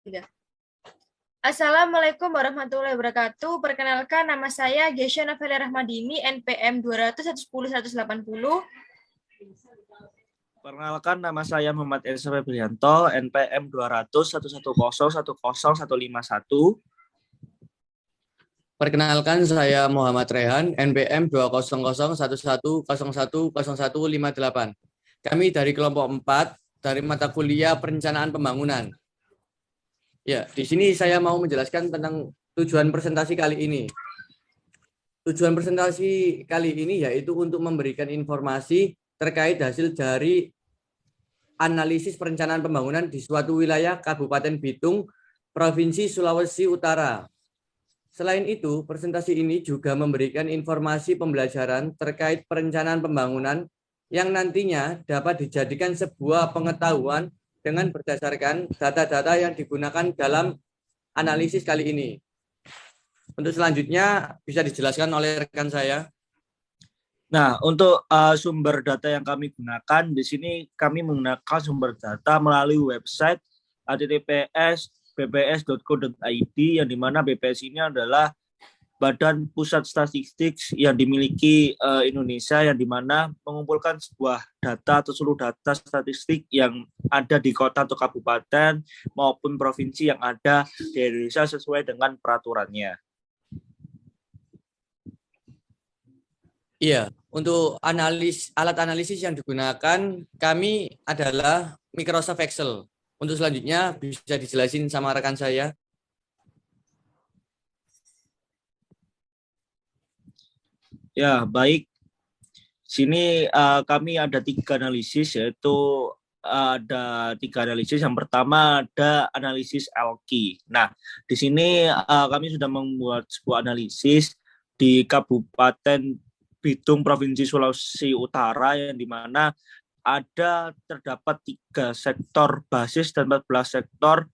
Tidak. Assalamualaikum warahmatullahi wabarakatuh. Perkenalkan, nama saya Gesya Novelia Rahmadini, NPM 200 110 180. Perkenalkan, nama saya Muhammad Elsa Febrianto, NPM 200 110 101 151. Perkenalkan, saya Muhammad Rehan, NPM 200 1101 01 0158. Kami dari kelompok 4 dari mata kuliah Perencanaan Pembangunan. Ya, di sini saya mau menjelaskan tentang tujuan presentasi kali ini. Tujuan presentasi kali ini yaitu untuk memberikan informasi terkait hasil dari analisis perencanaan pembangunan di suatu wilayah Kabupaten Bitung, Provinsi Sulawesi Utara. Selain itu, presentasi ini juga memberikan informasi pembelajaran terkait perencanaan pembangunan yang nantinya dapat dijadikan sebuah pengetahuan dengan berdasarkan data-data yang digunakan dalam analisis kali ini. Untuk selanjutnya bisa dijelaskan oleh rekan saya. Nah, untuk sumber data yang kami gunakan, di sini kami menggunakan sumber data melalui website https://bps.co.id, yang dimana BPS ini adalah Badan Pusat Statistik yang dimiliki Indonesia, yang dimana mengumpulkan sebuah data atau seluruh data statistik yang ada di kota atau kabupaten maupun provinsi yang ada di Indonesia sesuai dengan peraturannya. Iya, untuk alat analisis yang digunakan kami adalah Microsoft Excel. Untuk selanjutnya bisa dijelasin sama rekan saya. Ya, baik. Sini kami ada 3 analisis, yaitu ada 3 analisis. Yang pertama ada analisis LQ. Nah, di sini kami sudah membuat sebuah analisis di Kabupaten Bitung, Provinsi Sulawesi Utara, yang dimana terdapat 3 sektor basis dan 14 sektor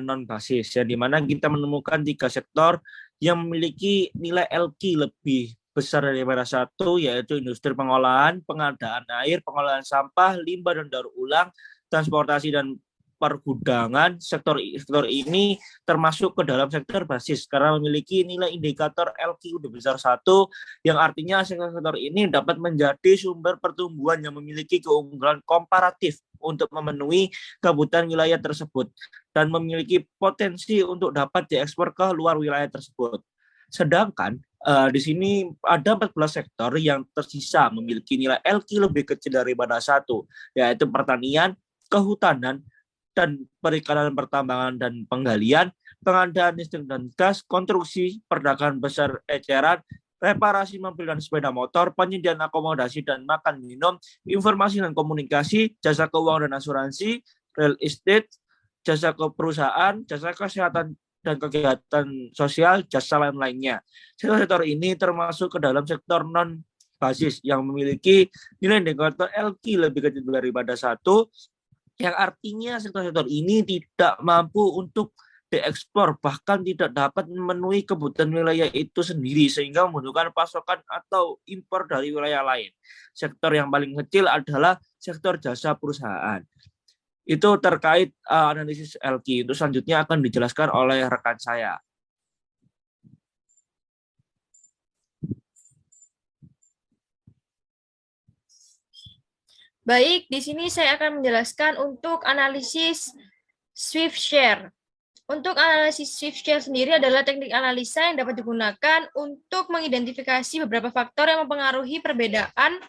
non basis, yang dimana kita menemukan 3 sektor yang memiliki nilai LQ lebih besar daripada 1, yaitu industri pengolahan, pengadaan air, pengolahan sampah, limbah dan daur ulang, transportasi dan pergudangan. Sektor ini termasuk ke dalam sektor basis karena memiliki nilai indikator LQ lebih besar 1, yang artinya sektor ini dapat menjadi sumber pertumbuhan yang memiliki keunggulan komparatif untuk memenuhi kebutuhan wilayah tersebut dan memiliki potensi untuk dapat diekspor ke luar wilayah tersebut. Sedangkan di sini ada 14 sektor yang tersisa memiliki nilai LQ lebih kecil daripada 1, yaitu pertanian, kehutanan, dan perikanan, pertambangan dan penggalian, pengadaan listrik dan gas, konstruksi, perdagangan besar eceran, reparasi mobil dan sepeda motor, penyediaan akomodasi dan makan minum, informasi dan komunikasi, jasa keuangan dan asuransi, real estate, jasa keperusahaan, jasa kesehatan dan kegiatan sosial, jasa lain-lainnya. Sektor-sektor ini termasuk ke dalam sektor non-basis yang memiliki nilai indikator LQ lebih kecil daripada 1, yang artinya sektor-sektor ini tidak mampu untuk diekspor, bahkan tidak dapat memenuhi kebutuhan wilayah itu sendiri, sehingga membutuhkan pasokan atau impor dari wilayah lain. Sektor yang paling kecil adalah sektor jasa perusahaan. Itu terkait analisis LQ. Itu selanjutnya akan dijelaskan oleh rekan saya. Baik, di sini saya akan menjelaskan untuk analisis Swift Share. Untuk analisis Swift Share sendiri adalah teknik analisa yang dapat digunakan untuk mengidentifikasi beberapa faktor yang mempengaruhi perbedaan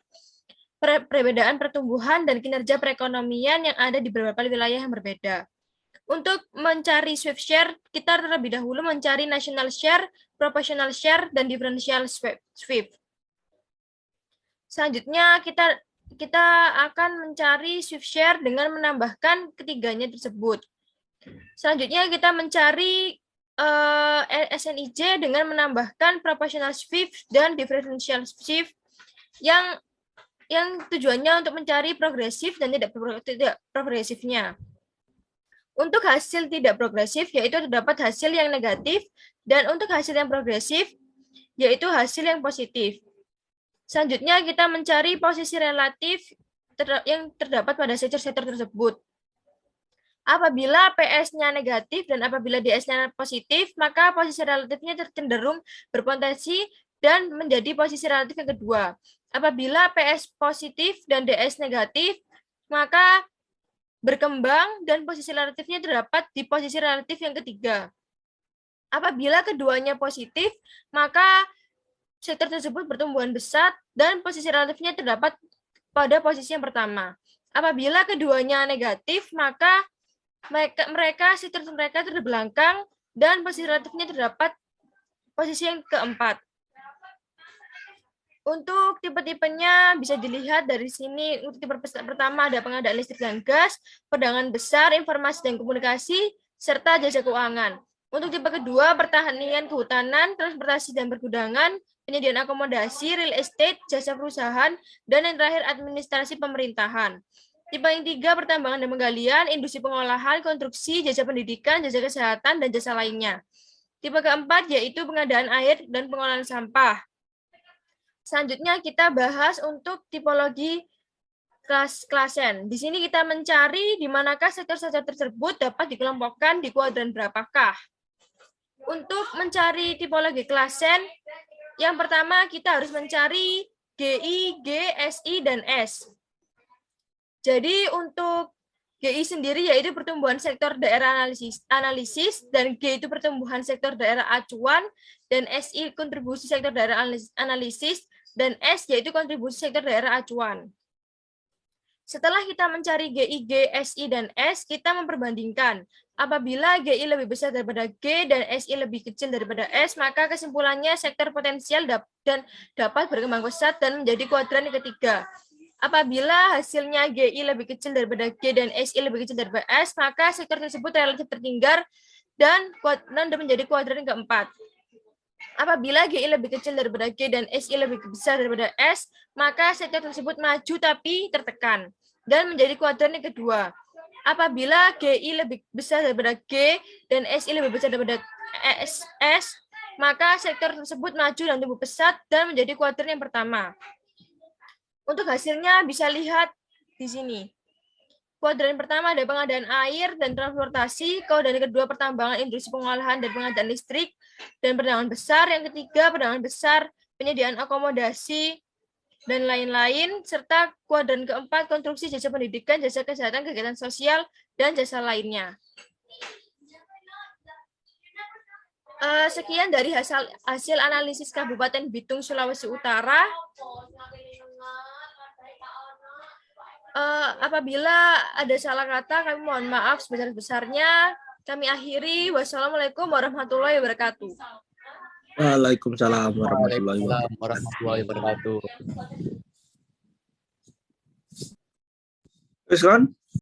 pertumbuhan dan kinerja perekonomian yang ada di beberapa wilayah yang berbeda. Untuk mencari Swift Share, kita terlebih dahulu mencari National Share, Proportional Share, dan Differential Swift. Selanjutnya, kita akan mencari Swift Share dengan menambahkan ketiganya tersebut. Selanjutnya, kita mencari SNIJ dengan menambahkan Proportional Swift dan Differential Swift yang tujuannya untuk mencari progresif dan tidak progresifnya. Untuk hasil tidak progresif, yaitu terdapat hasil yang negatif, dan untuk hasil yang progresif, yaitu hasil yang positif. Selanjutnya, kita mencari posisi relatif yang terdapat pada sektor-sektor tersebut. Apabila PS-nya negatif dan apabila DS-nya positif, maka posisi relatifnya cenderung berpotensi dan menjadi posisi relatif yang kedua. Apabila PS positif dan DS negatif, maka berkembang dan posisi relatifnya terdapat di posisi relatif yang ketiga. Apabila keduanya positif, maka sektor tersebut pertumbuhan besar dan posisi relatifnya terdapat pada posisi yang pertama. Apabila keduanya negatif, maka sektor mereka terbelakang dan posisi relatifnya terdapat posisi yang keempat. Untuk tipe-tipenya bisa dilihat dari sini. Untuk tipe pertama ada pengadaan listrik dan gas, perdagangan besar, informasi dan komunikasi, serta jasa keuangan. Untuk tipe kedua, pertanian, kehutanan, transportasi dan pergudangan, penyediaan akomodasi, real estate, jasa perusahaan, dan yang terakhir administrasi pemerintahan. Tipe yang tiga, pertambangan dan penggalian, industri pengolahan, konstruksi, jasa pendidikan, jasa kesehatan, dan jasa lainnya. Tipe keempat yaitu pengadaan air dan pengolahan sampah. Selanjutnya kita bahas untuk tipologi klasen. Di sini kita mencari di manakah sektor-sektor tersebut dapat dikelompokkan di kuadran berapakah. Untuk mencari tipologi klasen, yang pertama kita harus mencari GI, G, SI, dan S. Jadi untuk GI sendiri yaitu pertumbuhan sektor daerah analisis, dan G itu pertumbuhan sektor daerah acuan, dan SI kontribusi sektor daerah analisis, dan S yaitu kontribusi sektor daerah acuan. Setelah kita mencari GI, G, SI, dan S, kita memperbandingkan. Apabila GI lebih besar daripada G dan SI lebih kecil daripada S, maka kesimpulannya sektor potensial dan dapat berkembang pesat dan menjadi kuadran yang ketiga. Apabila hasilnya GI lebih kecil daripada G dan SI lebih kecil daripada S, maka sektor tersebut relatif tertinggal dan menjadi kuadran yang keempat. Apabila GI lebih kecil daripada G dan SI lebih besar daripada S, maka sektor tersebut maju tapi tertekan dan menjadi kuadran yang kedua. Apabila GI lebih besar daripada G dan SI lebih besar daripada S, maka sektor tersebut maju dan tumbuh pesat dan menjadi kuadran yang pertama. Untuk hasilnya bisa lihat di sini. Kuadran pertama ada pengadaan air dan transportasi, kuadran kedua pertambangan, industri pengolahan, dan pengadaan listrik, dan perdagangan besar. Yang ketiga perdagangan besar, penyediaan akomodasi, dan lain-lain, serta kuadran keempat konstruksi, jasa pendidikan, jasa kesehatan, kegiatan sosial, dan jasa lainnya. Sekian dari hasil analisis Kabupaten Bitung, Sulawesi Utara. Apabila ada salah kata, kami mohon maaf sebesar-besarnya. Kami akhiri. Wassalamualaikum warahmatullahi wabarakatuh. Waalaikumsalam warahmatullahi wabarakatuh. Terus kan?